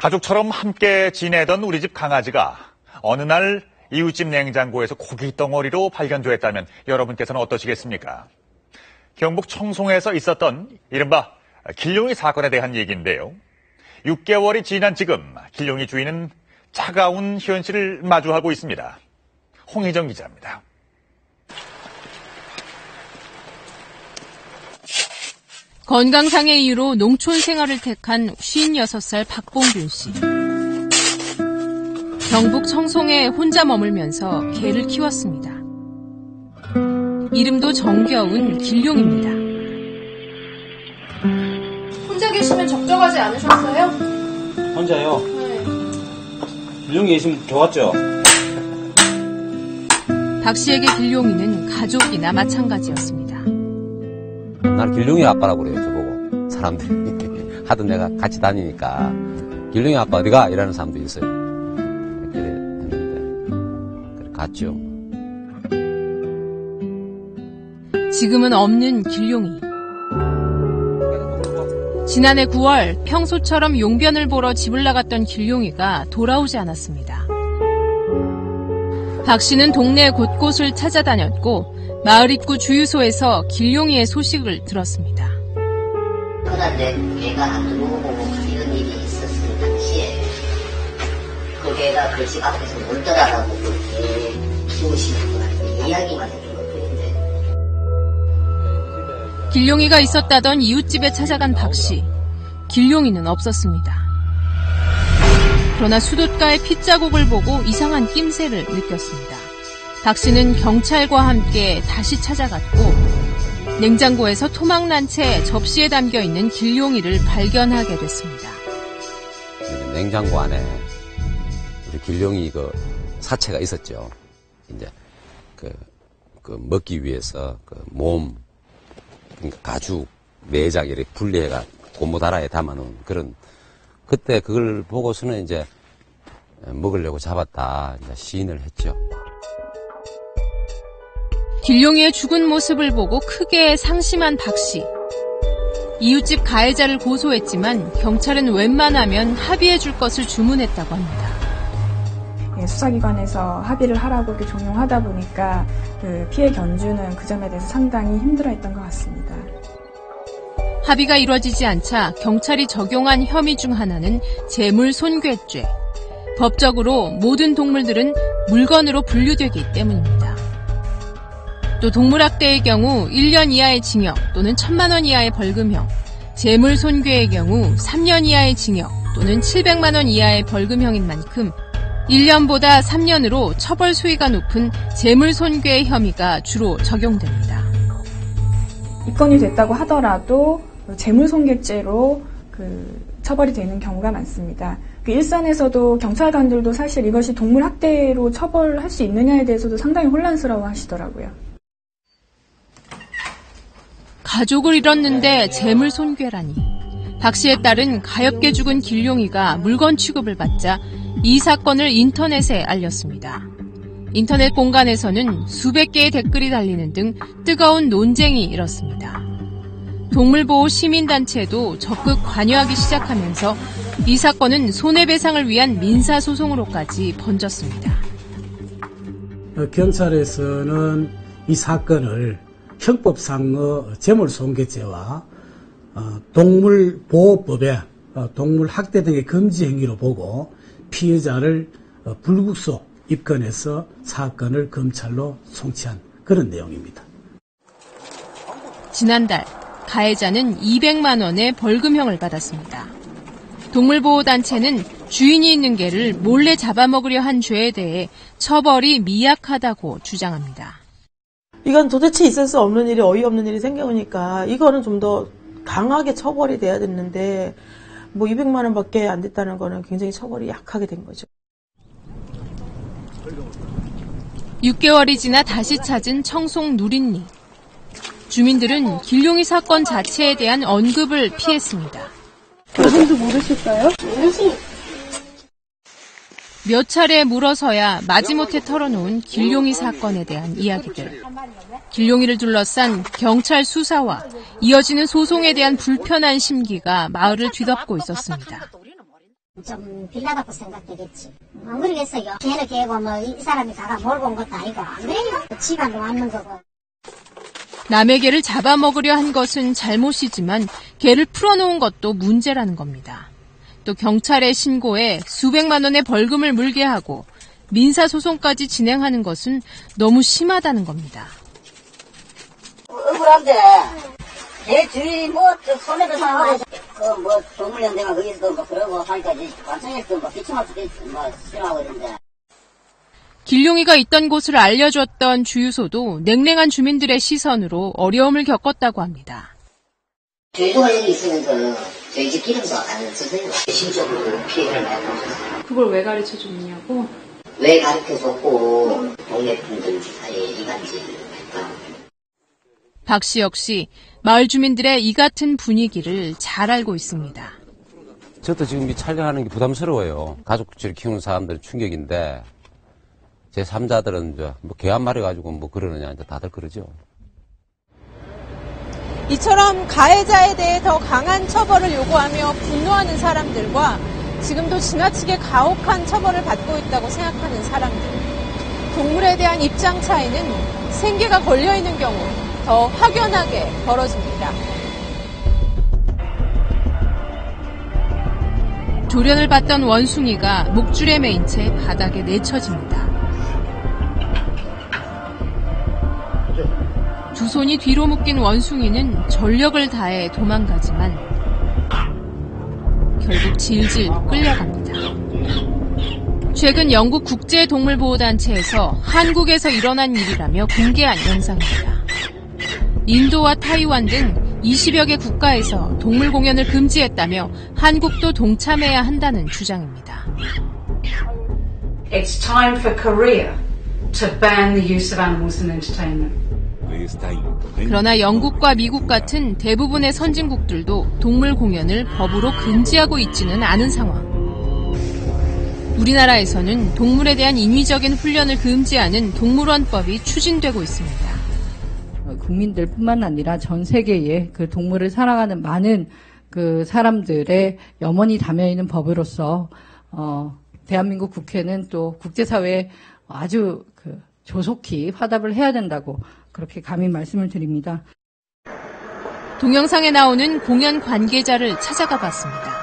가족처럼 함께 지내던 우리 집 강아지가 어느 날 이웃집 냉장고에서 고기 덩어리로 발견됐다면 여러분께서는 어떠시겠습니까? 경북 청송에서 있었던 이른바 길룡이 사건에 대한 얘기인데요. 6개월이 지난 지금 길룡이 주인은 차가운 현실을 마주하고 있습니다. 홍희정 기자입니다. 건강상의 이유로 농촌 생활을 택한 56살 박봉균 씨. 경북 청송에 혼자 머물면서 개를 키웠습니다. 이름도 정겨운 길룡입니다. 혼자 계시면 적적하지 않으셨어요? 혼자요? 네. 길룡이 계시면 좋았죠? 박 씨에게 길룡이는 가족이나 마찬가지였습니다. 나는 길룡이 아빠라고 그래요, 저보고. 사람들이. 하도 내가 같이 다니니까. 길룡이 아빠 어디가? 이러는 사람도 있어요. 그래 했는데. 그래 갔죠. 지금은 없는 길룡이. 지난해 9월 평소처럼 용변을 보러 집을 나갔던 길룡이가 돌아오지 않았습니다. 박 씨는 동네 곳곳을 찾아다녔고 마을 입구 주유소에서 길룡이의 소식을 들었습니다. 그런데 걔가 안 들어오고 이런 일이 있었을 당시에 그 걔가 그 집 앞에서 놀더라라고 그렇게 키우시는 분한테 이야기만 해준 것뿐인데. 길룡이가 있었다던 이웃집에 찾아간 박 씨. 길룡이는 없었습니다. 그러나 수돛가의 핏자국을 보고 이상한 낌새를 느꼈습니다. 박 씨는 경찰과 함께 다시 찾아갔고 냉장고에서 토막난 채 접시에 담겨있는 길룡이를 발견하게 됐습니다. 냉장고 안에 우리 길룡이 그 사체가 있었죠. 이제 그 먹기 위해서 그 몸, 그러니까 가죽, 내장 이렇게 분리해가 고무다라에 담아놓은 그런 그때 그걸 보고서는 이제 먹으려고 잡았다 이제 시인을 했죠. 길룡이의 죽은 모습을 보고 크게 상심한 박 씨. 이웃집 가해자를 고소했지만 경찰은 웬만하면 합의해 줄 것을 주문했다고 합니다. 수사기관에서 합의를 하라고 이렇게 종용하다 보니까 그 피해 견주는 그 점에 대해서 상당히 힘들어했던 것 같습니다. 합의가 이루어지지 않자 경찰이 적용한 혐의 중 하나는 재물손괴죄. 법적으로 모든 동물들은 물건으로 분류되기 때문입니다. 또 동물학대의 경우 1년 이하의 징역 또는 1,000만 원 이하의 벌금형, 재물손괴의 경우 3년 이하의 징역 또는 700만 원 이하의 벌금형인 만큼 1년보다 3년으로 처벌 수위가 높은 재물손괴의 혐의가 주로 적용됩니다. 입건이 됐다고 하더라도 재물손괴죄로 처벌이 되는 경우가 많습니다. 일선에서도 경찰관들도 사실 이것이 동물학대로 처벌할 수 있느냐에 대해서도 상당히 혼란스러워 하시더라고요. 가족을 잃었는데 재물손괴라니. 박 씨의 딸은 가엾게 죽은 길룡이가 물건 취급을 받자 이 사건을 인터넷에 알렸습니다. 인터넷 공간에서는 수백 개의 댓글이 달리는 등 뜨거운 논쟁이 일었습니다. 동물보호 시민단체도 적극 관여하기 시작하면서 이 사건은 손해배상을 위한 민사소송으로까지 번졌습니다. 경찰에서는 이 사건을 형법상의 재물손괴죄와 동물보호법에 동물학대 등의 금지 행위로 보고 피해자를 불구속 입건해서 사건을 검찰로 송치한 그런 내용입니다. 지난달 가해자는 200만 원의 벌금형을 받았습니다. 동물보호단체는 주인이 있는 개를 몰래 잡아먹으려 한 죄에 대해 처벌이 미약하다고 주장합니다. 이건 도대체 있을 수 없는 일이 어이없는 일이 생겨오니까 이거는 좀 더 강하게 처벌이 돼야 됐는데 200만 원밖에 안 됐다는 거는 굉장히 처벌이 약하게 된 거죠. 6개월이 지나 다시 찾은 청송 누린리. 주민들은 길룡이 사건 자체에 대한 언급을 피했습니다. 그분도 모르실까요? 몇 차례 물어서야 마지못해 털어놓은 길룡이 사건에 대한 이야기들. 길룡이를 둘러싼 경찰 수사와 이어지는 소송에 대한 불편한 심기가 마을을 뒤덮고 있었습니다. 좀 빌려갖고 생각되겠지. 안 그러겠어요. 걔는 걔고 뭐 이 사람이 가가 몰고 온 것도 아니고 안 그래요? 지가 놓았는 거고. 남의 개를 잡아먹으려 한 것은 잘못이지만 개를 풀어놓은 것도 문제라는 겁니다. 또 경찰에 신고해 수백만 원의 벌금을 물게 하고 민사소송까지 진행하는 것은 너무 심하다는 겁니다. 억울한데 내 주인 손해도 상하고 뭐 동물연대가 거기서도 뭐 그러고 하니까 이제 관청에서 뭐 기침할 수도 있고 뭐 싫어하고 이런데. 길룡이가 있던 곳을 알려줬던 주유소도 냉랭한 주민들의 시선으로 어려움을 겪었다고 합니다. 주유소가 여기 있으면서 저희 집 기름도 안 쓰세요. 심적으로 피해를 많이 보셨어요. 그걸 왜 가르쳐 줬냐고? 왜 가르쳐줬고 동네 분들 사이에 이간질을 했다. 박 씨 역시 마을 주민들의 이 같은 분위기를 잘 알고 있습니다. 저도 지금 이 촬영하는 게 부담스러워요. 가족들 키우는 사람들 충격인데 제 3자들은 뭐 개 한 마리 가지고 뭐 그러느냐 이제 다들 그러죠. 이처럼 가해자에 대해 더 강한 처벌을 요구하며 분노하는 사람들과 지금도 지나치게 가혹한 처벌을 받고 있다고 생각하는 사람들. 동물에 대한 입장 차이는 생계가 걸려있는 경우 더 확연하게 벌어집니다. 조련을 받던 원숭이가 목줄에 매인 채 바닥에 내쳐집니다. 두 손이 뒤로 묶인 원숭이는 전력을 다해 도망가지만 결국 질질 끌려갑니다. 최근 영국 국제동물보호단체에서 한국에서 일어난 일이라며 공개한 영상입니다. 인도와 타이완 등 20여 개 국가에서 동물 공연을 금지했다며 한국도 동참해야 한다는 주장입니다. It's time for Korea to ban the use of animals in entertainment. 그러나 영국과 미국 같은 대부분의 선진국들도 동물 공연을 법으로 금지하고 있지는 않은 상황. 우리나라에서는 동물에 대한 인위적인 훈련을 금지하는 동물원법이 추진되고 있습니다. 국민들뿐만 아니라 전 세계에 그 동물을 사랑하는 많은 그 사람들의 염원이 담겨 있는 법으로서 대한민국 국회는 또 국제사회에 아주 조속히 화답을 해야 된다고 그렇게 감히 말씀을 드립니다. 동영상에 나오는 공연 관계자를 찾아가 봤습니다.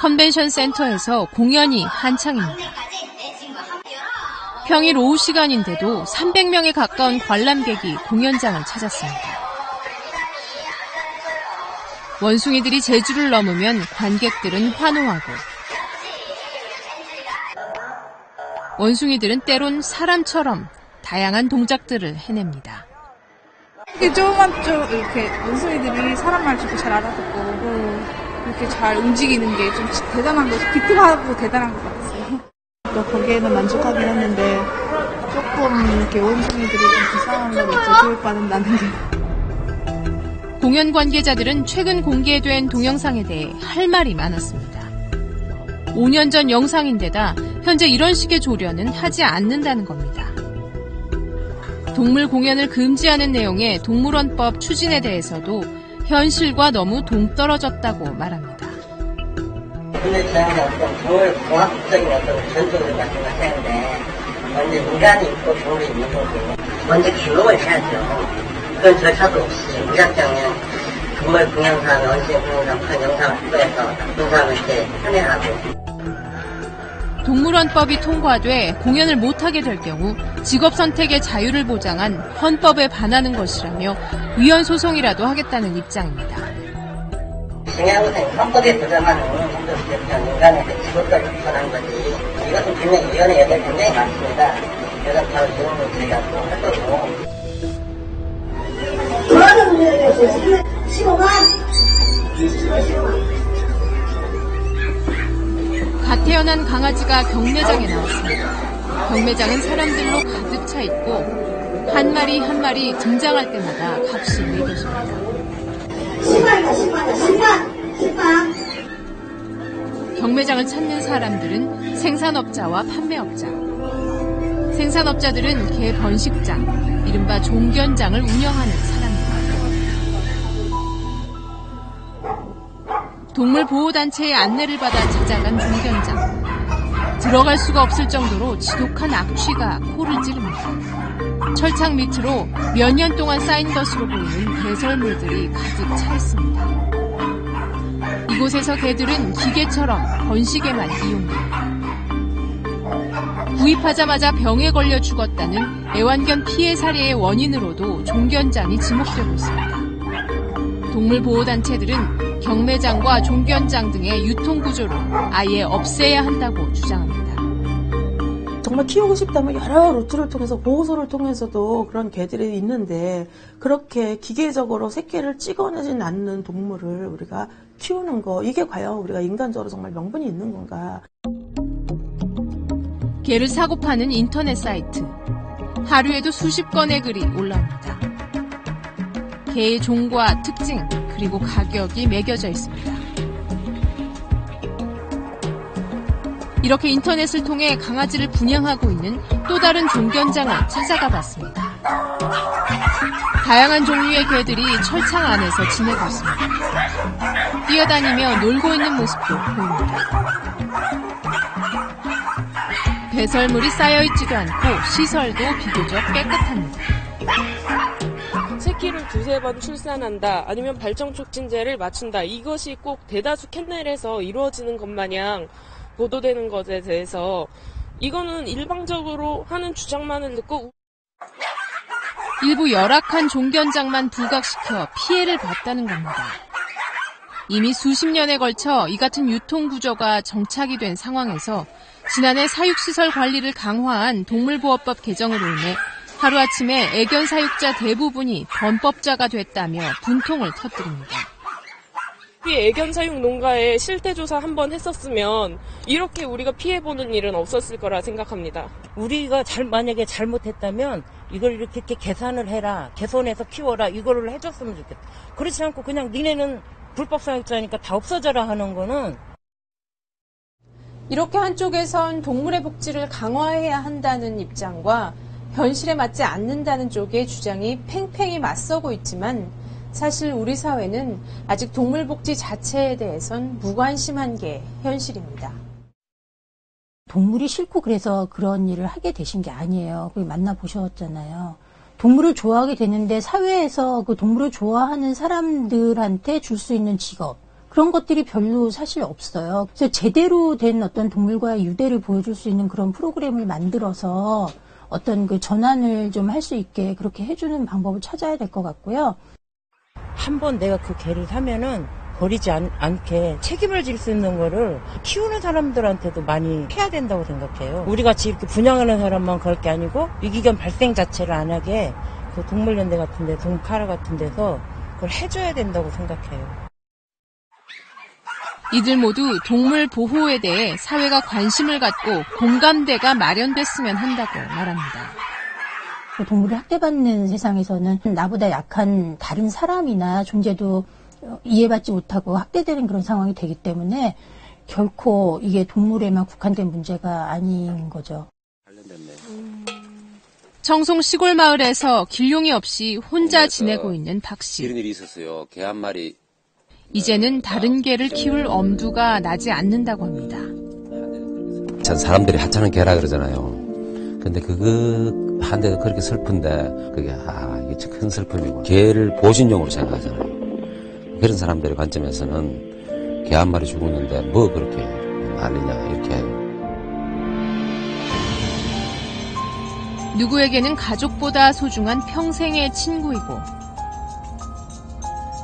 컨벤션 센터에서 공연이 한창입니다. 평일 오후 시간인데도 300명에 가까운 관람객이 공연장을 찾았습니다. 원숭이들이 제주를 넘으면 관객들은 환호하고 원숭이들은 때론 사람처럼 다양한 동작들을 해냅니다. 조금만 좀 이렇게 원숭이들이 사람 말 듣고 잘 알아듣고 이렇게 잘 움직이는 게 좀 대단한 거, 기특하고 대단한 것 같았어요. 또 거기에는 만족하긴 했는데 조금 이렇게 원숭이들이 좀 불쌍한 걸 있죠. 교육받는다는 게. 공연 관계자들은 최근 공개된 동영상에 대해 할 말이 많았습니다. 5년 전 영상인데다 현재 이런 식의 조련은 하지 않는다는 겁니다. 동물 공연을 금지하는 내용의 동물원법 추진에 대해서도 현실과 너무 동떨어졌다고 말합니다. 근데 저는 어떤 동물 공학적인 어떤 전통을 같은 걸 하는데 먼저 인간이 있고 동물이 있는 거고 먼저 규명을 해야죠. 그런 절차도 없이 무작정 그냥 동물 동영상, 원숭이 동영상 그런 영상을 확보해서 동상을 이렇게 판매하고. 동물원법이 통과돼 공연을 못하게 될 경우 직업 선택의 자유를 보장한 헌법에 반하는 것이라며 위헌 소송이라도 하겠다는 입장입니다. 중요한 것은 헌법에 보장하는 어느 정도 수준의 인간의 직업을 접근한 거지. 이것은 분명히 위헌의 여지가 굉장히 많습니다. 그래서 바로 이런 걸 저희가 또 할 거고. 갓 태어난 강아지가 경매장에 나왔습니다. 경매장은 사람들로 가득 차 있고 한 마리 한 마리 등장할 때마다 값이 매겨집니다. 10만. 경매장을 찾는 사람들은 생산업자와 판매업자. 생산업자들은 개 번식장, 이른바 종견장을 운영하는 사람들. 동물보호단체의 안내를 받아 찾아간 종견장. 들어갈 수가 없을 정도로 지독한 악취가 코를 찌릅니다. 철창 밑으로 몇 년 동안 쌓인 것으로 보이는 배설물들이 가득 차 있습니다. 이곳에서 개들은 기계처럼 번식에만 이용됩니다. 구입하자마자 병에 걸려 죽었다는 애완견 피해 사례의 원인으로도 종견장이 지목되고 있습니다. 동물보호단체들은 경매장과 종견장 등의 유통구조를 아예 없애야 한다고 주장합니다. 정말 키우고 싶다면 여러 루트를 통해서 보호소를 통해서도 그런 개들이 있는데 그렇게 기계적으로 새끼를 찍어내진 않는 동물을 우리가 키우는 거, 이게 과연 우리가 인간적으로 정말 명분이 있는 건가. 개를 사고 파는 인터넷 사이트. 하루에도 수십 건의 글이 올라옵니다. 개의 종과 특징, 그리고 가격이 매겨져 있습니다. 이렇게 인터넷을 통해 강아지를 분양하고 있는 또 다른 종견장을 찾아가 봤습니다. 다양한 종류의 개들이 철창 안에서 지내고 있습니다. 뛰어다니며 놀고 있는 모습도 보입니다. 배설물이 쌓여있지도 않고 시설도 비교적 깨끗합니다. 새끼를 두세 번 출산한다, 아니면 발정 촉진제를 맞춘다, 이것이 꼭 대다수 캔넬에서 이루어지는 것 마냥 보도되는 것에 대해서 이거는 일방적으로 하는 주장만을 듣고 일부 열악한 종견장만 부각시켜 피해를 봤다는 겁니다. 이미 수십 년에 걸쳐 이 같은 유통구조가 정착이 된 상황에서 지난해 사육시설 관리를 강화한 동물보호법 개정으로 인해 하루아침에 애견 사육자 대부분이 범법자가 됐다며 분통을 터뜨립니다. 우리 애견 사육 농가에 실태조사 한번 했었으면 이렇게 우리가 피해보는 일은 없었을 거라 생각합니다. 우리가 만약에 잘못했다면 이걸 이렇게 계산을 해라, 개선해서 키워라, 이거를 해줬으면 좋겠다. 그렇지 않고 그냥 니네는 불법 사육자니까 다 없어져라 하는 거는. 이렇게 한쪽에선 동물의 복지를 강화해야 한다는 입장과 현실에 맞지 않는다는 쪽의 주장이 팽팽히 맞서고 있지만 사실 우리 사회는 아직 동물 복지 자체에 대해선 무관심한 게 현실입니다. 동물이 싫고 그래서 그런 일을 하게 되신 게 아니에요. 만나보셨잖아요. 동물을 좋아하게 되는데 사회에서 그 동물을 좋아하는 사람들한테 줄 수 있는 직업, 그런 것들이 별로 사실 없어요. 그래서 제대로 된 어떤 동물과의 유대를 보여줄 수 있는 그런 프로그램을 만들어서 어떤 그 전환을 좀 할 수 있게 그렇게 해주는 방법을 찾아야 될 것 같고요. 한번 내가 그 개를 사면은 버리지 않게 책임을 질 수 있는 거를 키우는 사람들한테도 많이 해야 된다고 생각해요. 우리 같이 이렇게 분양하는 사람만 그럴 게 아니고 유기견 발생 자체를 안 하게 그 동물연대 같은 데, 동카라 같은 데서 그걸 해줘야 된다고 생각해요. 이들 모두 동물 보호에 대해 사회가 관심을 갖고 공감대가 마련됐으면 한다고 말합니다. 동물을 학대받는 세상에서는 나보다 약한 다른 사람이나 존재도 이해받지 못하고 학대되는 그런 상황이 되기 때문에 결코 이게 동물에만 국한된 문제가 아닌 거죠. 청송 시골 마을에서 길룡이 없이 혼자 지내고 있는 박 씨. 이런 일이 있었어요. 개 한 마리. 이제는 다른 개를 키울 엄두가 나지 않는다고 합니다. 전 사람들이 하찮은 개라 그러잖아요. 근데 그거 한 대도 그렇게 슬픈데 그게 이게 큰 슬픔이고 개를 보신용으로 생각하잖아요. 그런 사람들의 관점에서는 개 한 마리 죽었는데 뭐 그렇게 난리냐 이렇게. 누구에게는 가족보다 소중한 평생의 친구이고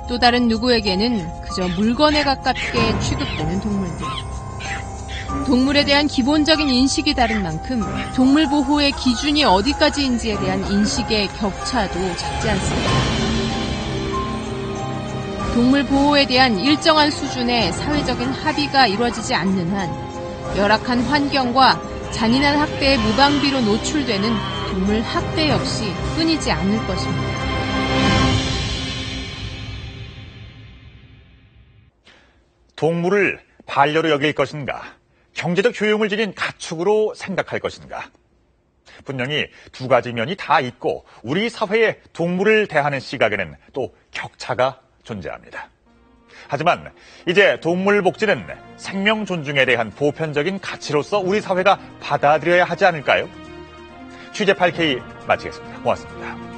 또 다른 누구에게는 그저 물건에 가깝게 취급되는 동물들. 동물에 대한 기본적인 인식이 다른 만큼 동물 보호의 기준이 어디까지인지에 대한 인식의 격차도 작지 않습니다. 동물 보호에 대한 일정한 수준의 사회적인 합의가 이루어지지 않는 한 열악한 환경과 잔인한 학대의 무방비로 노출되는 동물 학대 역시 끊이지 않을 것입니다. 동물을 반려로 여길 것인가, 경제적 효용을 지닌 가축으로 생각할 것인가. 분명히 두 가지 면이 다 있고 우리 사회의 동물을 대하는 시각에는 또 격차가 존재합니다. 하지만 이제 동물 복지는 생명 존중에 대한 보편적인 가치로서 우리 사회가 받아들여야 하지 않을까요? 취재 8K 마치겠습니다. 고맙습니다.